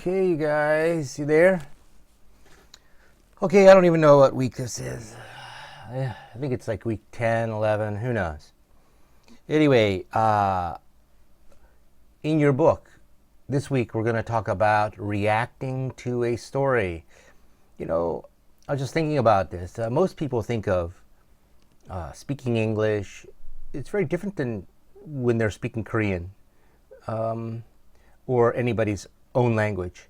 Okay, guys, you there? Okay, I don't even know what week this is. I think it's like week 10, 11, who knows? Anyway, in your book, this week we're going to talk about reacting to a story. You know, I was just thinking about this. Most people think of speaking English. It's very different than when they're speaking Korean or anybody's own language.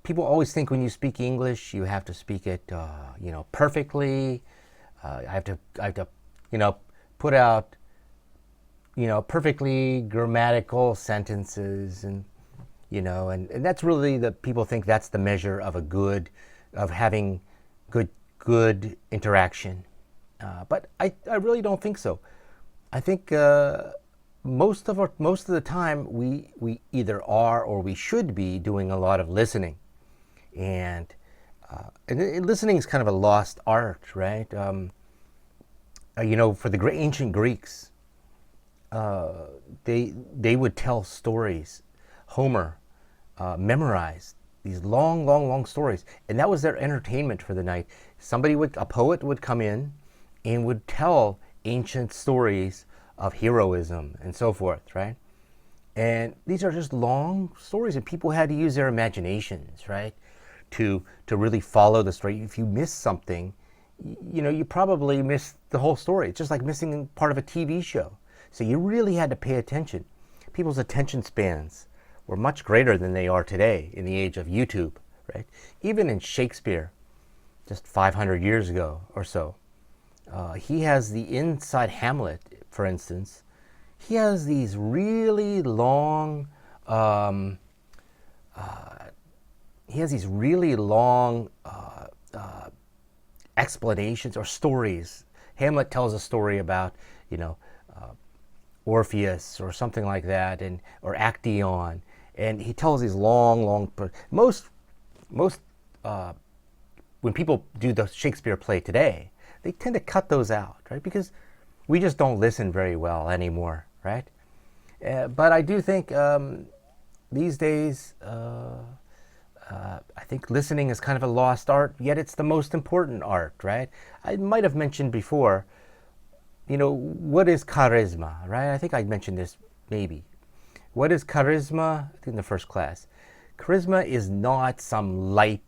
People always think when you speak English, you have to speak it, perfectly. I have to, put out, perfectly grammatical sentences, and and that's really people think that's the measure of of having good interaction. But I really don't think so. I think most of the time we either are or we should be doing a lot of listening. And listening is kind of a lost art, right? For the ancient Greeks, they would tell stories. Homer memorized these long stories, and that was their entertainment for the night. A poet would come in and would tell ancient stories of heroism and so forth, right? And these are just long stories, and people had to use their imaginations, right? To really follow the story. If you miss something, you probably missed the whole story. It's just like missing part of a TV show. So you really had to pay attention. People's attention spans were much greater than they are today in the age of YouTube, right? Even in Shakespeare, just 500 years ago or so, he has inside Hamlet, for instance, he has these really long explanations or stories. Hamlet tells a story about, Orpheus or something like that, or Actaeon, and he tells these long. Most when people do the Shakespeare play today, they tend to cut those out, right? Because we just don't listen very well anymore, right? But I do think these days. I think listening is kind of a lost art, yet it's the most important art, right? I might have mentioned before, what is charisma, right? I think I mentioned this maybe. What is charisma? I think in the first class. Charisma is not some light,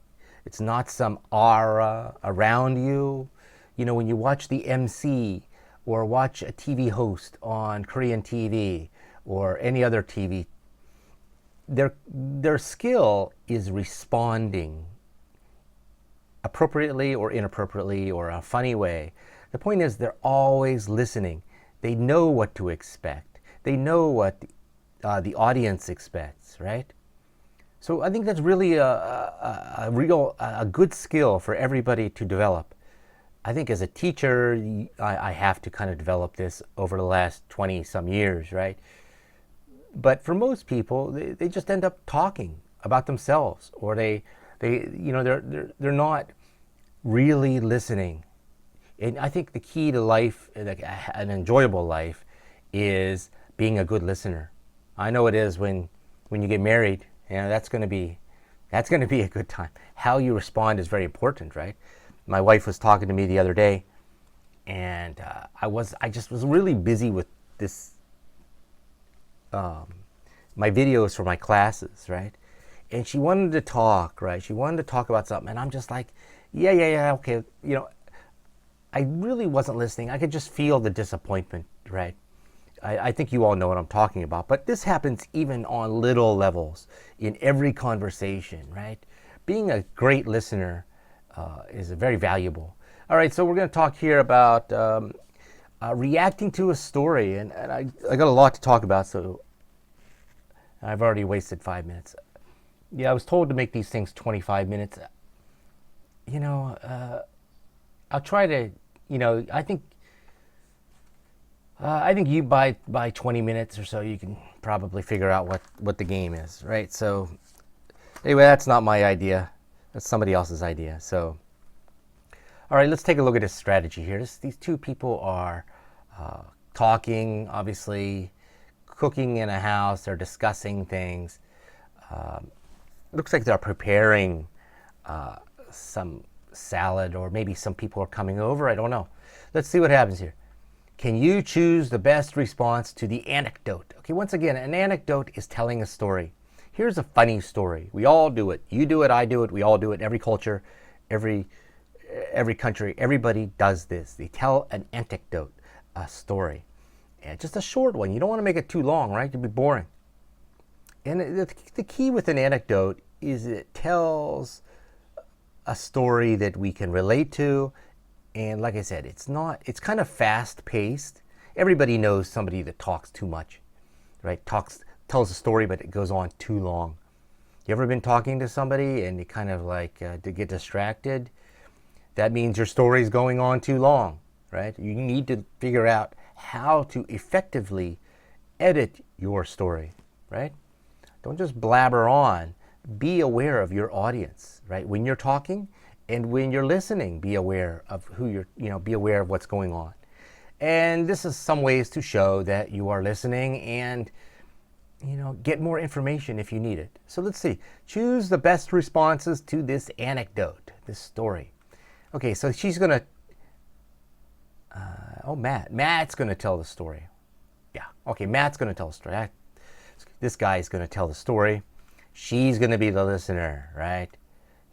it's not some aura around you. When you watch the MC or watch a TV host on Korean TV or any other TV, their skill is responding appropriately or inappropriately or a funny way. The point is they're always listening. They know what to expect. They know what the audience expects, right? So I think that's really a good skill for everybody to develop. I think as a teacher, I have to kind of develop this over the last 20 some years, right? But for most people, they just end up talking about themselves, or they're not really listening. And I think the key to life, an enjoyable life, is being a good listener. I know it is when you get married. That's going to be a good time. How you respond is very important, right? My wife was talking to me the other day, and I just was really busy with this. My videos for my classes, right? And she wanted to talk, right? She wanted to talk about something, and I'm just like, yeah, okay. I really wasn't listening. I could just feel the disappointment, right? I think you all know what I'm talking about, but this happens even on little levels in every conversation, right? Being a great listener is very valuable. All right, so we're going to talk here about reacting to a story, and I got a lot to talk about, so I've already wasted 5 minutes. Yeah, I was told to make these things 25 minutes. I'll try to, I think you by 20 minutes or so, you can probably figure out what the game is, right? So anyway, that's not my idea. That's somebody else's idea. So, all right, let's take a look at this strategy here. These two people are talking, obviously, cooking in a house. They're discussing things. looks like they're preparing some salad, or maybe some people are coming over. I don't know. Let's see what happens here. Can you choose the best response to the anecdote? Okay, once again, an anecdote is telling a story. Here's a funny story. We all do it. You do it, I do it, we all do it. Every culture, every country, everybody does this. They tell an anecdote, a story. And just a short one. You don't want to make it too long, right? It'd be boring. And the key with an anecdote is it tells a story that we can relate to. And like I said, it's kind of fast-paced. Everybody knows somebody that talks too much, right? Tells a story, but it goes on too long. You ever been talking to somebody and you kind of like to get distracted? That means your story's going on too long, right? You need to figure out how to effectively edit your story, right? Don't just blabber on. Be aware of your audience, right? When you're talking and when you're listening, be aware of be aware of what's going on. And this is some ways to show that you are listening and, get more information if you need it. So let's see. Choose the best responses to this anecdote, this story. Okay, so she's going to, Matt's going to tell the story. Yeah, okay, Matt's going to tell the story. This guy's going to tell the story. She's going to be the listener, right?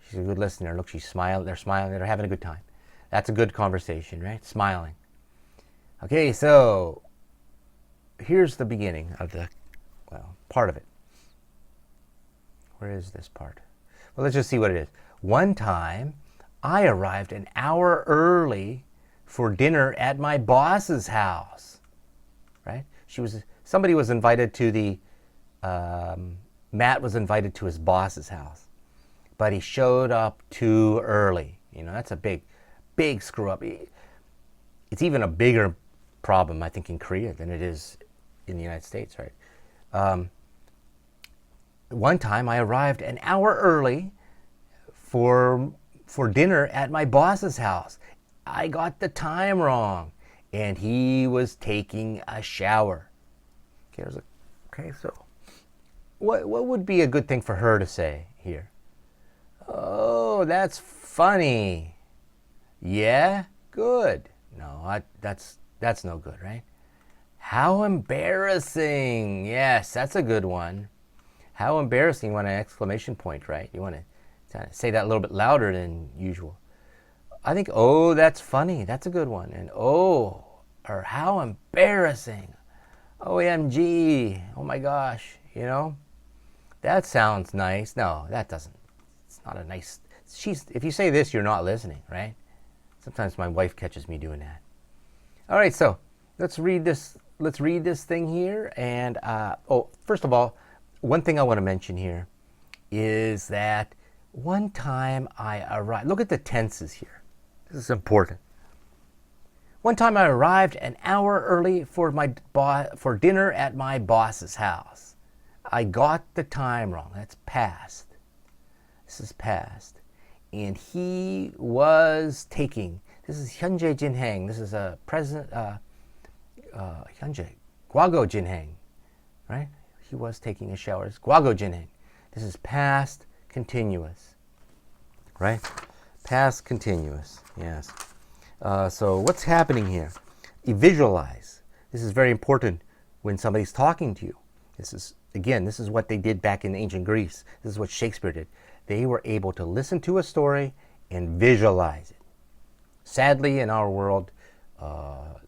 She's a good listener. Look, she's smiling. They're smiling. They're having a good time. That's a good conversation, right? Smiling. Okay, so here's the beginning of part of it. Where is this part? Well, let's just see what it is. One time, I arrived an hour early for dinner at my boss's house, right? Somebody was invited to Matt was invited to his boss's house, but he showed up too early. That's a big, big screw up. It's even a bigger problem, I think, in Korea than it is in the United States, right? One time I arrived an hour early for dinner at my boss's house. I got the time wrong, and he was taking a shower. Okay, so what would be a good thing for her to say here? Oh, that's funny. Yeah, good. No, that's no good, right? How embarrassing. Yes, that's a good one. How embarrassing. You want an exclamation point, right? You want to say that a little bit louder than usual. I think, oh, that's funny. That's a good one. And or how embarrassing. OMG. Oh my gosh. That sounds nice. No, that doesn't. It's not a nice. If you say this, you're not listening, right? Sometimes my wife catches me doing that. All right, so let's read this. Let's read this thing here. And first of all, one thing I want to mention here is that one time I arrived. Look at the tenses here. This is important. One time I arrived an hour early for dinner at my boss's house. I got the time wrong. That's past. This is past. And he was taking. This is 현재 진행. This is a present. 현재. 과거 진행. Right? He was taking a shower. It's 과거 진행. This is past continuous. Right? Past continuous. Yes. So what's happening here? You visualize. This is very important when somebody's talking to you. This is what they did back in ancient Greece. This is what Shakespeare did. They were able to listen to a story and visualize it. Sadly, in our world,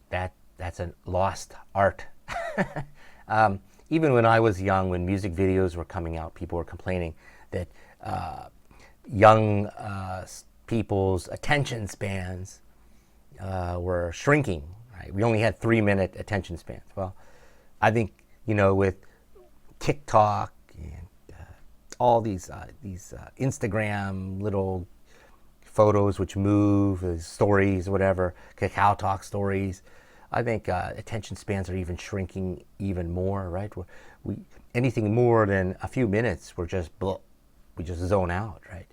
that's a lost art. Even when I was young, when music videos were coming out, people were complaining that young people's attention spans were shrinking. Right? We only had 3-minute attention spans. Well, I think, with TikTok and all these Instagram little photos which move, stories, whatever, Kakao Talk stories, I think attention spans are even shrinking even more, right? We anything more than a few minutes, we just zone out, right?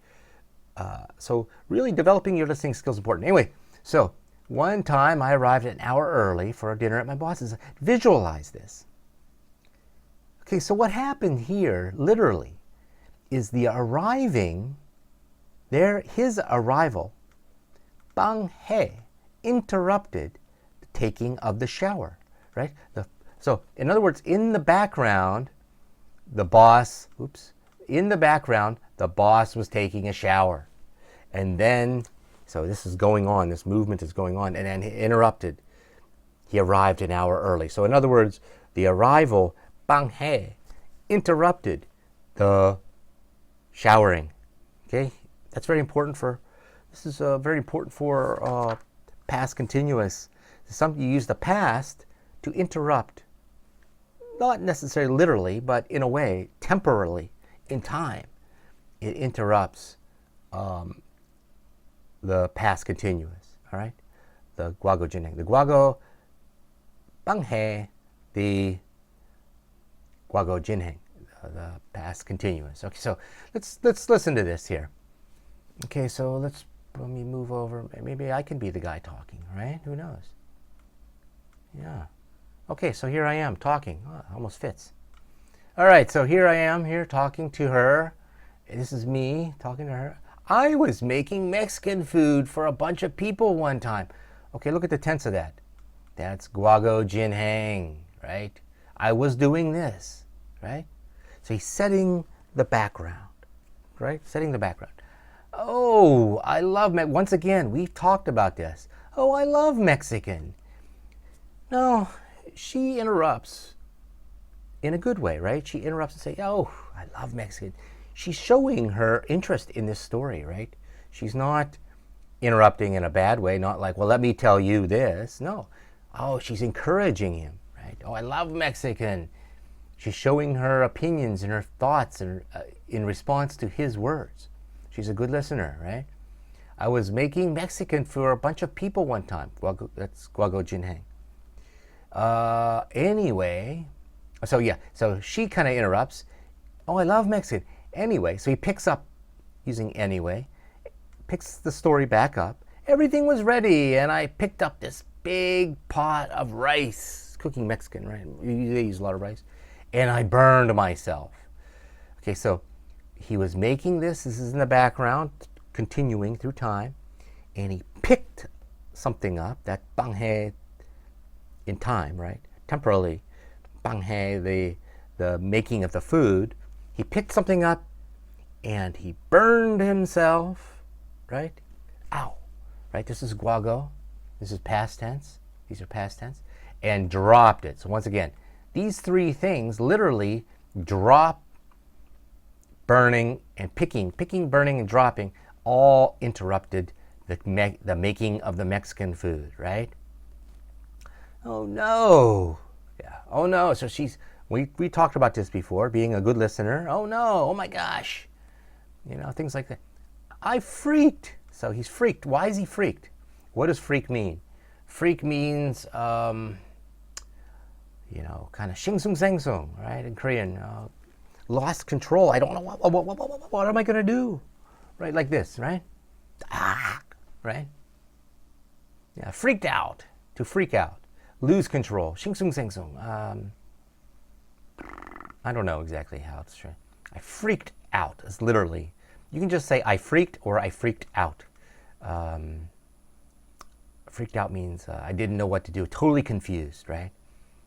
So really developing your listening skills is important. Anyway, so one time I arrived an hour early for a dinner at my boss's. Visualize this. Okay, so what happened here, literally, is the arriving, his arrival, bang he, interrupted the taking of the shower, right? So, in other words, in the background, the boss was taking a shower. And then, so this is going on, this movement is going on, and then he interrupted. He arrived an hour early. So in other words, the arrival, bang he, interrupted the showering. Okay, that's very important for, this is very important for past continuous. You use the past to interrupt, not necessarily literally, but in a way, temporarily, in time. It interrupts the past continuous, all right? The guago jinheng. The guago bang he, the guago jinheng, the past continuous. Okay, so let's listen to this here. Okay, so let me move over. Maybe I can be the guy talking, right? Who knows? Yeah. Okay, so here I am talking. Oh, almost fits. All right, so here I am here talking to her. This is me talking to her. I was making Mexican food for a bunch of people one time. Okay, look at the tense of that. That's guago jinheng, right? I was doing this, right? So he's setting the background, right? Setting the background. Oh, I love, once again, we've talked about this. Oh, I love Mexican. No, she interrupts in a good way, right? She interrupts and says, oh, I love Mexican. She's showing her interest in this story, right? She's not interrupting in a bad way, not like, well, let me tell you this. No. Oh, she's encouraging him, right? Oh, I love Mexican. She's showing her opinions and her thoughts in response to his words. She's a good listener, right? I was making Mexican for a bunch of people one time. That's guago jinheng. Anyway, so she kind of interrupts. Oh, I love Mexican. Anyway, so he picks up, using anyway, picks the story back up. Everything was ready, and I picked up this big pot of rice, cooking Mexican, right? They use a lot of rice. And I burned myself. Okay, so he was making this is in the background, continuing through time, and he picked something up, that bang he, in time, right? Temporarily, bang he, the making of the food. He picked something up and he burned himself, right? Ow, right? This is guago. This is past tense. These are past tense. And dropped it. So once again, these three things literally drop, burning, and picking, burning, and dropping, all interrupted the making of the Mexican food, right? Oh no. Yeah. Oh no. So we talked about this before, being a good listener. Oh no, oh my gosh. You know, things like that. I freaked. So he's freaked. Why is he freaked? What does freak mean? Freak means, kind of shingsung sengsung, right? In Korean, lost control. I don't know, what am I going to do? Right, like this, right? Right? Yeah, freaked out, to freak out. Lose control, shingsung sengsung. I don't know exactly how it's true. I freaked out. It's literally, you can just say I freaked or I freaked out. Freaked out means I didn't know what to do. Totally confused, right?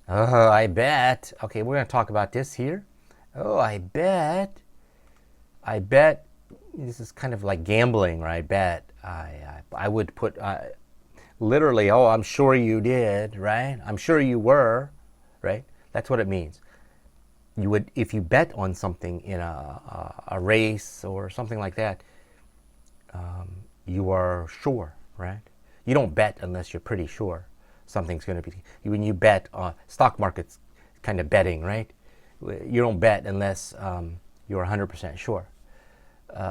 Oh, I bet. Okay, we're going to talk about this here. Oh, I bet. This is kind of like gambling, right? I bet. I would put literally, oh, I'm sure you did, right? I'm sure you were, right? That's what it means. You would, if you bet on something in a race or something like that, you are sure, right? You don't bet unless you're pretty sure something's going to be. When you bet, stock market's kind of betting, right? You don't bet unless you're 100% sure.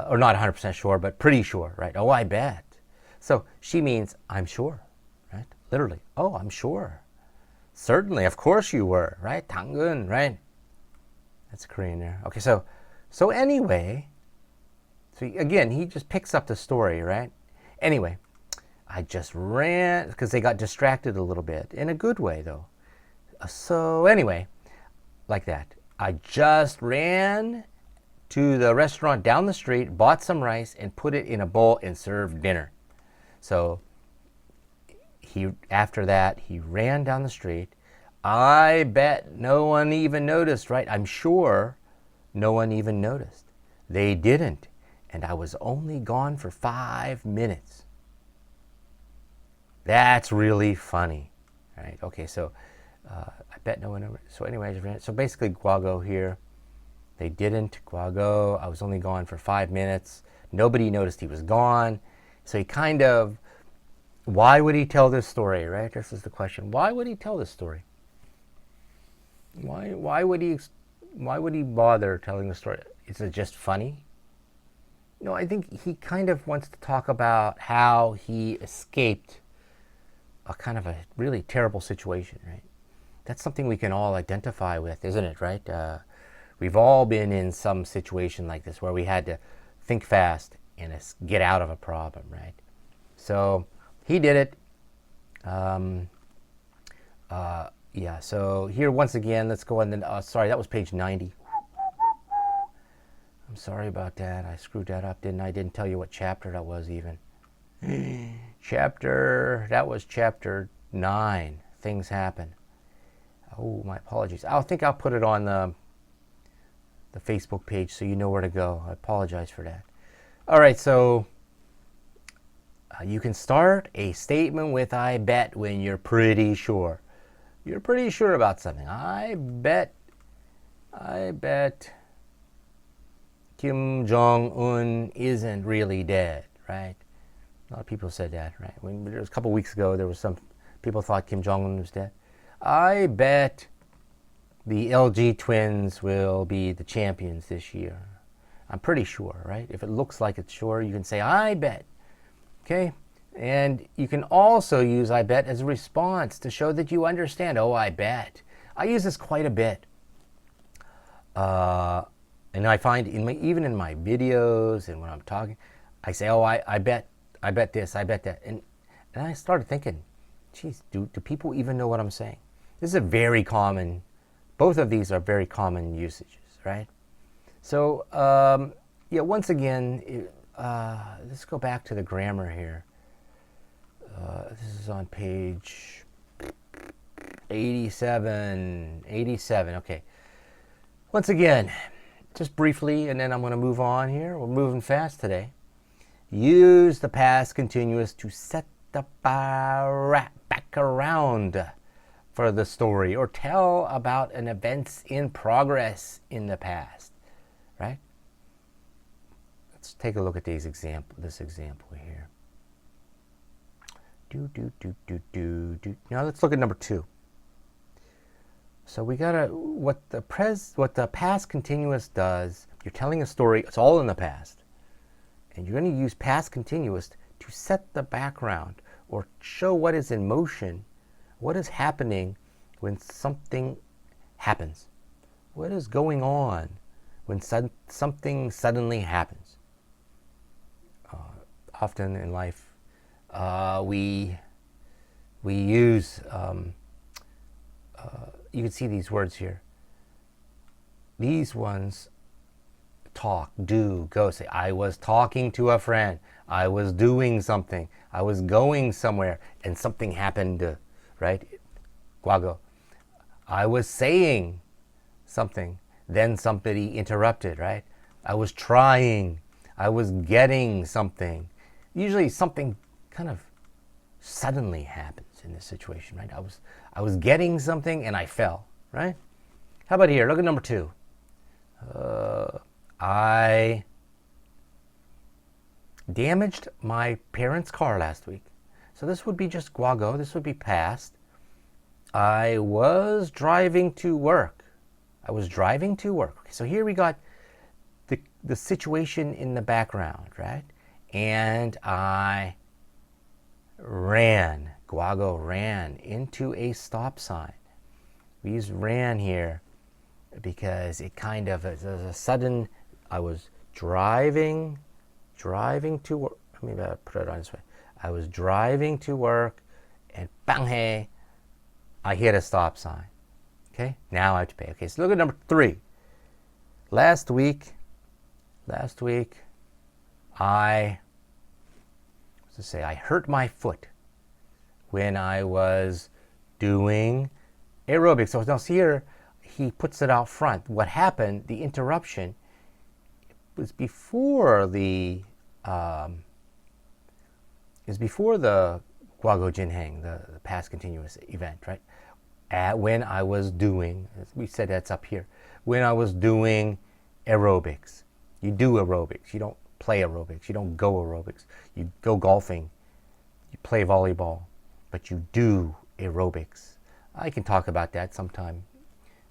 Or not 100% sure, but pretty sure, right? Oh, I bet. So she means, I'm sure, right? Literally, oh, I'm sure. Certainly, of course you were, right? 당근, right? That's Korean there. Okay, so anyway, so again, he just picks up the story, right? Anyway, I just ran, because they got distracted a little bit, in a good way, though. So anyway, like that. I just ran to the restaurant down the street, bought some rice, and put it in a bowl and served dinner. So after that, he ran down the street. I bet no one even noticed, right? I'm sure no one even noticed. They didn't. And I was only gone for 5 minutes. That's really funny, right? Okay, so I bet no one ever. So anyways, so basically Guago here, they didn't. Guago, I was only gone for 5 minutes. Nobody noticed he was gone. So he kind of, why would he tell this story, right? This is the question. Why would he tell this story? Why would he bother telling the story? Is it just funny? No, I think he kind of wants to talk about how he escaped a kind of a really terrible situation, right? That's something we can all identify with, isn't it, right? We've all been in some situation like this where we had to think fast and get out of a problem, right? So he did it. Yeah, so here once again, let's go on. Sorry, that was page 90. I'm sorry about that. I screwed that up, didn't I? I didn't tell you what chapter that was even. That was chapter 9. Things happen. Oh, my apologies. I think I'll put it on the Facebook page so you know where to go. I apologize for that. All right, so you can start a statement with I bet when you're pretty sure. You're pretty sure about something. I bet Kim Jong-un isn't really dead, right? A lot of people said that, right? There was a couple weeks ago, there was some people thought Kim Jong-un was dead. I bet the LG twins will be the champions this year. I'm pretty sure, right? If it looks like it's sure, you can say, I bet. Okay? And you can also use I bet as a response to show that you understand. Oh, I bet. I use this quite a bit. And I find even in my videos and when I'm talking, I say, oh, I bet this, I bet that. And I started thinking, geez, do people even know what I'm saying? This is a very common, both of these are very common usages, right? So, yeah, once again, let's go back to the grammar here. This is on page 87, okay. Once again, just briefly, and then I'm going to move on here. We're moving fast today. Use the past continuous to set the back around for the story or tell about an events in progress in the past, right? Let's take a look at this example here. Now let's look at number 2. So we gotta, what the past continuous does, you're telling a story, it's all in the past. And you're going to use past continuous to set the background or show what is in motion, what is happening when something happens. What is going on when something suddenly happens? Often in life, we use, you can see these words here. These ones, talk, do, go. Say, I was talking to a friend. I was doing something. I was going somewhere and something happened, right? Guago. I was saying something. Then somebody interrupted, right? I was trying. I was getting something. Usually something kind of suddenly happens in this situation, right? I was getting something and I fell, right? How about here? Look at number 2. I damaged my parents' car last week. So this would be just Guago. This would be past. I was driving to work. Okay, so here we got the situation in the background, right? And I ran. Guago ran into a stop sign. We use ran here because it kind of is a sudden. I was driving to work. Let me put it on this way. I was driving to work, and bang hey, I hit a stop sign. Okay, now I have to pay. Okay, so look at number 3. Last week, Last week, I hurt my foot when I was doing aerobics. So now see here, he puts it out front. What happened, the interruption, was before the Guago Jinheng, the past continuous event, right? When I was doing, we said that's up here, when I was doing aerobics. You do aerobics. You don't play aerobics. You don't go aerobics. You go golfing. You play volleyball. But you do aerobics. I can talk about that sometime,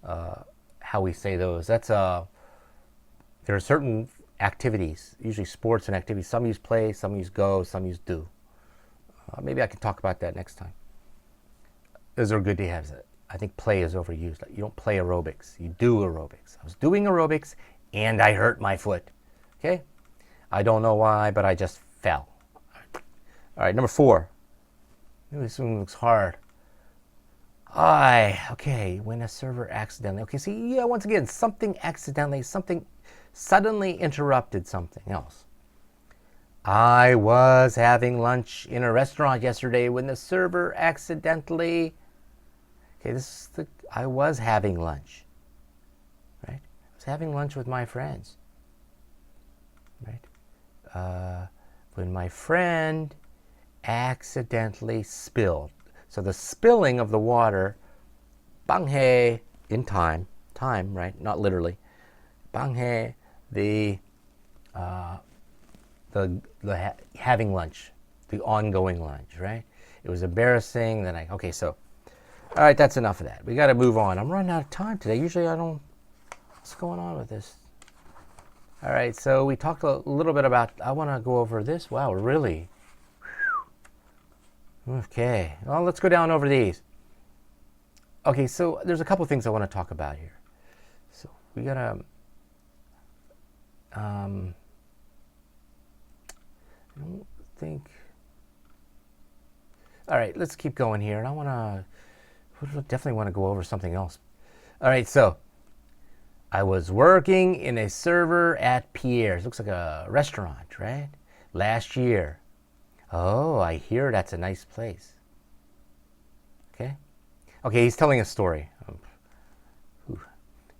how we say those. There are certain activities, usually sports and activities. Some use play, some use go, some use do. Maybe I can talk about that next time. Those are good to have. I think play is overused. You don't play aerobics. You do aerobics. I was doing aerobics and I hurt my foot. Okay? I don't know why, but I just fell. All right, number 4. This one looks hard. Okay, when a server accidentally, okay, see, yeah, once again, something accidentally, something suddenly interrupted something else. I was having lunch in a restaurant yesterday when the server accidentally, okay, I was having lunch, right? I was having lunch with my friends, right? When my friend accidentally spilled. So the spilling of the water, banghe, in time, right? Not literally. Banghe, the having lunch, the ongoing lunch, right? It was embarrassing. Okay, so, all right, that's enough of that. We got to move on. I'm running out of time today. Usually I don't, what's going on with this? All right, so we talked a little bit about, I want to go over this. Wow, really? Okay, well, let's go down over these. Okay, so there's a couple things I want to talk about here. So we got to, I don't think, all right, let's keep going here. And I definitely want to go over something else. All right, so I was working in a server at Pierre's. Looks like a restaurant, right? Last year. Oh, I hear that's a nice place. Okay. Okay, he's telling a story.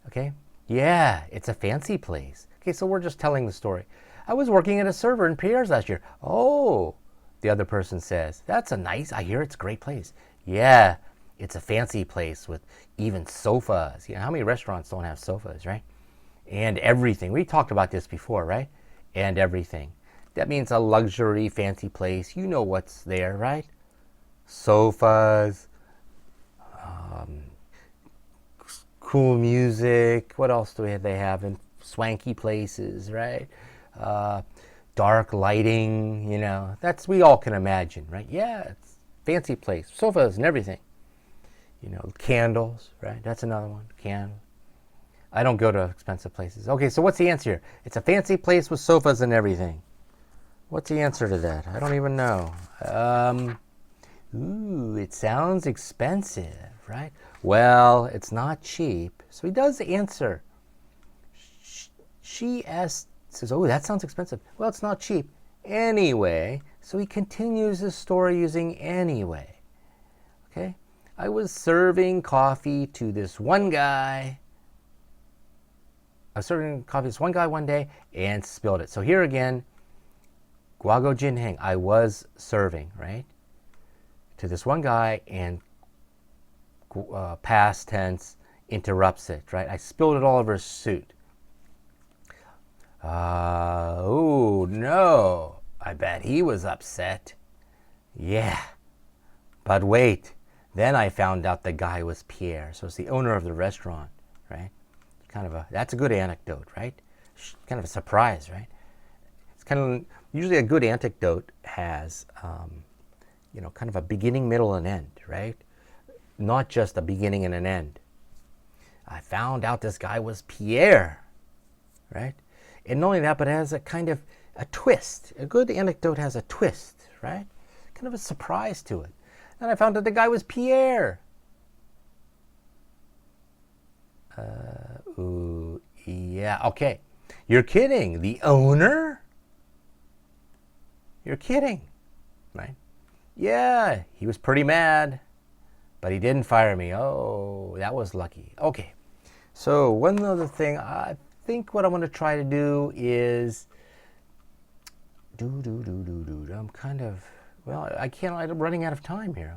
Okay. Yeah, it's a fancy place. Okay, so we're just telling the story. I was working at a server in Pierre's last year. Oh, the other person says, I hear it's a great place. Yeah, it's a fancy place with even sofas. You know, how many restaurants don't have sofas, right? And everything. We talked about this before, right? And everything. That means a luxury, fancy place. You know what's there, right? Sofas, cool music. What else do they have in swanky places, right? Dark lighting, you know. We all can imagine, right? Yeah, it's a fancy place. Sofas and everything. You know, candles, right? That's another one. Candles. I don't go to expensive places. Okay, so what's the answer here? It's a fancy place with sofas and everything. What's the answer to that? I don't even know. It sounds expensive, right? Well, it's not cheap. So he does answer. She says, oh, that sounds expensive. Well, it's not cheap. Anyway, so he continues his story using anyway. Okay? I was serving coffee to this one guy. I was serving coffee to this one guy one day and spilled it. So here again, Guago Jinheng, I was serving, right? To this one guy and past tense interrupts it, right? I spilled it all over his suit. Oh, no. I bet he was upset. Yeah. But wait. Then I found out the guy was Pierre. So it's the owner of the restaurant, right? That's a good anecdote, right? Kind of a surprise, right? It's kind of, usually a good anecdote has, kind of a beginning, middle, and end, right? Not just a beginning and an end. I found out this guy was Pierre, right? And not only that, but it has a kind of a twist. A good anecdote has a twist, right? Kind of a surprise to it. And I found out the guy was Pierre. Yeah, okay. You're kidding. The owner? You're kidding, right? Yeah, he was pretty mad, but he didn't fire me. Oh, that was lucky. Okay, so one other thing, I think what I'm going to try to do is I'm kind of, well, I'm running out of time here.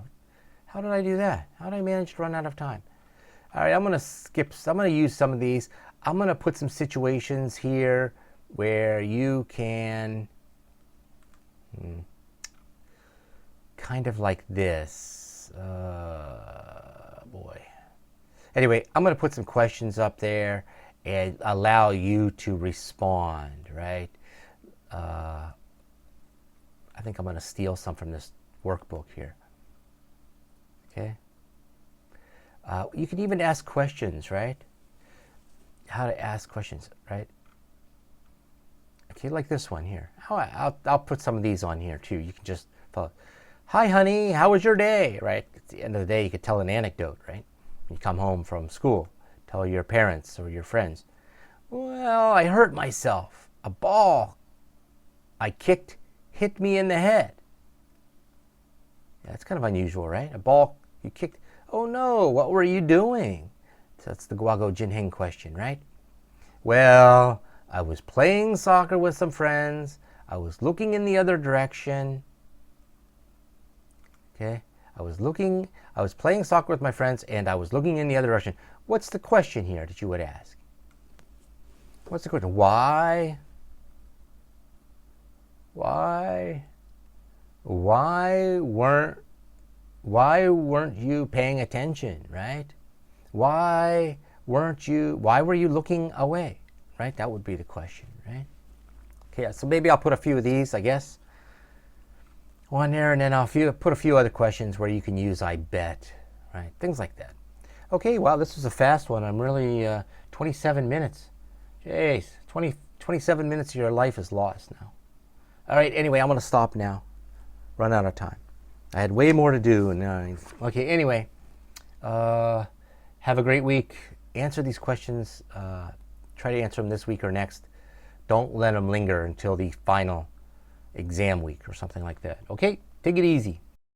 How did I do that? How did I manage to run out of time? All right, I'm going to use some of these. I'm going to put some situations here where you can kind of like this. Boy. Anyway, I'm going to put some questions up there and allow you to respond, right? I think I'm going to steal some from this workbook here. Okay? You can even ask questions, right? How to ask questions, right? Okay, like this one here. I'll put some of these on here too. You can just follow. Hi, honey, how was your day? Right? At the end of the day, you could tell an anecdote, right? You come home from school, tell your parents or your friends. Well, I hurt myself. A ball I kicked hit me in the head. Yeah, that's kind of unusual, right? A ball you kicked. Oh no, what were you doing? So that's the Guago Jinheng question, right? Well, I was playing soccer with some friends. I was looking in the other direction. Okay? I was playing soccer with my friends and I was looking in the other direction. What's the question here that you would ask? What's the question? Why weren't you paying attention, right? Why were you looking away? Right? That would be the question, right? Okay, so maybe I'll put a few of these, I guess, on there, and then I'll put a few other questions where you can use I bet, right? Things like that. Okay, wow, this was a fast one. I'm really 27 minutes. Jeez, 27 minutes of your life is lost now. All right, anyway, I'm going to stop now. Run out of time. I had way more to do. Okay, anyway, have a great week. Answer these questions. Try to answer them this week or next. Don't let them linger until the final exam week or something like that. Okay? Take it easy.